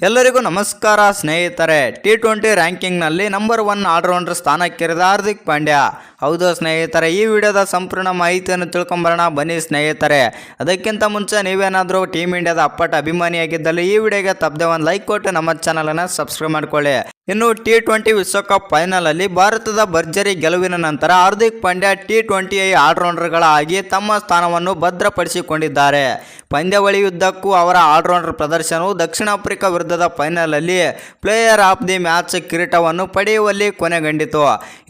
ಎಲ್ಲರಿಗೂ ನಮಸ್ಕಾರ ಸ್ನೇಹಿತರೆ. T20 ರ್ಯಾಂಕಿಂಗ್ನಲ್ಲಿ ನಂಬರ್ 1 ಆಲ್ರೌಂಡರ್ ಸ್ಥಾನಕ್ಕೇರಿದ ಹಾರ್ದಿಕ್ ಪಾಂಡ್ಯ. ಹೌದು ಸ್ನೇಹಿತರೆ, ಈ ವಿಡಿಯೋದ ಸಂಪೂರ್ಣ ಮಾಹಿತಿಯನ್ನು ತಿಳ್ಕೊಂಬರೋಣ ಬನ್ನಿ ಸ್ನೇಹಿತರೆ. ಅದಕ್ಕಿಂತ ಮುಂಚೆ ನೀವೇನಾದರೂ ಟೀಮ್ ಇಂಡಿಯಾದ ಅಪ್ಪಟ ಅಭಿಮಾನಿಯಾಗಿದ್ದಲ್ಲಿ ಈ ವಿಡಿಯೋಗೆ ತಪ್ಪದೆ ಒಂದು ಲೈಕ್ ಕೊಟ್ಟು ನಮ್ಮ ಚಾನಲನ್ನು ಸಬ್ಸ್ಕ್ರೈಬ್ ಮಾಡ್ಕೊಳ್ಳಿ. ಇನ್ನು T20 ವಿಶ್ವಕಪ್ ಫೈನಲ್ ಅಲ್ಲಿ ಭಾರತದ ಭರ್ಜರಿ ಗೆಲುವಿನ ನಂತರ ಹಾರ್ದಿಕ್ ಪಾಂಡ್ಯ T20 ಆಲ್ರೌಂಡರ್ಗಳಾಗಿ ತಮ್ಮ ಸ್ಥಾನವನ್ನು ಭದ್ರಪಡಿಸಿಕೊಂಡಿದ್ದಾರೆ. ಪಂದ್ಯಾವಳಿಯುದ್ದಕ್ಕೂ ಅವರ ಆಲ್ರೌಂಡರ್ ಪ್ರದರ್ಶನವು ದಕ್ಷಿಣ ಆಫ್ರಿಕಾ ವಿರುದ್ಧದ ಫೈನಲ್ ಅಲ್ಲಿ ಪ್ಲೇಯರ್ ಆಫ್ ದಿ ಮ್ಯಾಚ್ ಕಿರೀಟವನ್ನು ಪಡೆಯುವಲ್ಲಿ ಕೊನೆಗೊಂಡಿತು.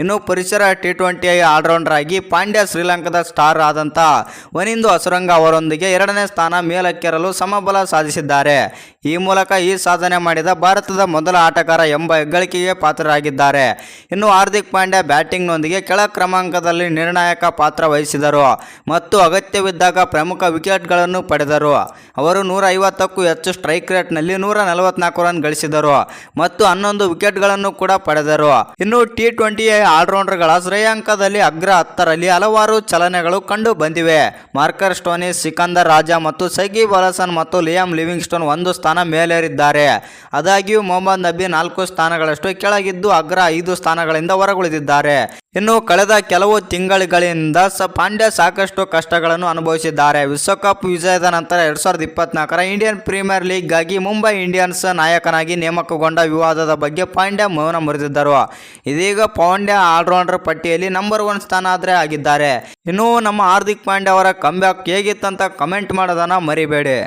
ಇನ್ನು ಪುರುಷರ T20 ಆಲ್ರೌಂಡರ್ ಆಗಿ ಪಾಂಡ್ಯ ಶ್ರೀಲಂಕಾದ ಸ್ಟಾರ್ ಆದಂಥ ವನಿಂದು ಹಸುರಂಗ ಅವರೊಂದಿಗೆ 2ನೇ ಸ್ಥಾನ ಮೇಲಕ್ಕೇರಲು ಸಮಬಲ ಸಾಧಿಸಿದ್ದಾರೆ. ಈ ಮೂಲಕ ಈ ಸಾಧನೆ ಮಾಡಿದ ಭಾರತದ ಮೊದಲ ಆಟಗಾರ ಎಂಬ ಹೆಗ್ಗಳಿಕೆಗೆ ಪಾತ್ರರಾಗಿದ್ದಾರೆ. ಇನ್ನು ಹಾರ್ದಿಕ್ ಪಾಂಡ್ಯ ಬ್ಯಾಟಿಂಗ್ನೊಂದಿಗೆ ಕೆಳ ಕ್ರಮಾಂಕದಲ್ಲಿ ನಿರ್ಣಾಯಕ ಪಾತ್ರ ವಹಿಸಿದರು ಮತ್ತು ಅಗತ್ಯವಿದ್ದಾಗ ಪ್ರಮುಖ ವಿಕೆಟ್ಗಳನ್ನು ಪಡೆದರು. ಅವರು 150ಕ್ಕೂ ಹೆಚ್ಚು ಸ್ಟ್ರೈಕ್ ರೇಟ್ನಲ್ಲಿ 144 ರನ್ ಗಳಿಸಿದರು ಮತ್ತು 11 ವಿಕೆಟ್ಗಳನ್ನು ಕೂಡ ಪಡೆದರು. ಇನ್ನು T20 ಆಲ್ರೌಂಡರ್ಗಳ ಶ್ರೇಯಾಂಕದಲ್ಲಿ ಅಗ್ರ 10ರಲ್ಲಿ ಹಲವಾರು ಚಲನೆಗಳು ಕಂಡು ಬಂದಿವೆ. ಮಾರ್ಕಸ್ ಸ್ಟೋನಿಸ್, ಸಿಕಂದರ್ ರಾಜಾ ಮತ್ತು ಸಕೀಬ್ ಅಲ್ ಹಸನ್ ಮತ್ತು ಲಿಯಾಮ್ ಲಿವಿಂಗ್ಸ್ಟನ್ 1 ಸ್ಥಾನ ಮೇಲೇರಿದ್ದಾರೆ. ಆದಾಗ್ಯೂ ಮೊಹಮ್ಮದ್ ನಬಿ 4 ಸ್ಥಾನಗಳಷ್ಟು ಕೆಳಗಿದ್ದು ಅಗ್ರ 5 ಸ್ಥಾನಗಳಿಂದ ಹೊರಗುಳಿದಿದ್ದಾರೆ. ಇನ್ನು ಕಳೆದ ಕೆಲವು ತಿಂಗಳುಗಳಿಂದ ಪಾಂಡ್ಯ ಸಾಕಷ್ಟು ಕಷ್ಟಗಳನ್ನು ಅನುಭವಿಸಿದ್ದಾರೆ. ವಿಶ್ವಕಪ್ ವಿಜಯದ ನಂತರ 2024ರ ಇಂಡಿಯನ್ ಪ್ರೀಮಿಯರ್ ಲೀಗ್ಗಾಗಿ ಮುಂಬೈ ಇಂಡಿಯನ್ಸ್ ನಾಯಕನಾಗಿ ನೇಮಕಗೊಂಡ ವಿವಾದದ ಬಗ್ಗೆ ಪಾಂಡ್ಯ ಮೌನ ಮುರಿದಿದ್ದರು. ಇದೀಗ ಪಾಂಡ್ಯ ಆಲ್ರೌಂಡರ್ ಪಟ್ಟಿಯಲ್ಲಿ ನಂಬರ್ 1 ಸ್ಥಾನ ಆದರೆ ಆಗಿದ್ದಾರೆ. ಇನ್ನು ನಮ್ಮ ಹಾರ್ದಿಕ್ ಪಾಂಡ್ಯ ಅವರ ಕಮ್ಬ್ಯಾಕ್ ಹೇಗಿತ್ತಂತ ಕಮೆಂಟ್ ಮಾಡೋದನ್ನ ಮರಿಬೇಡಿ.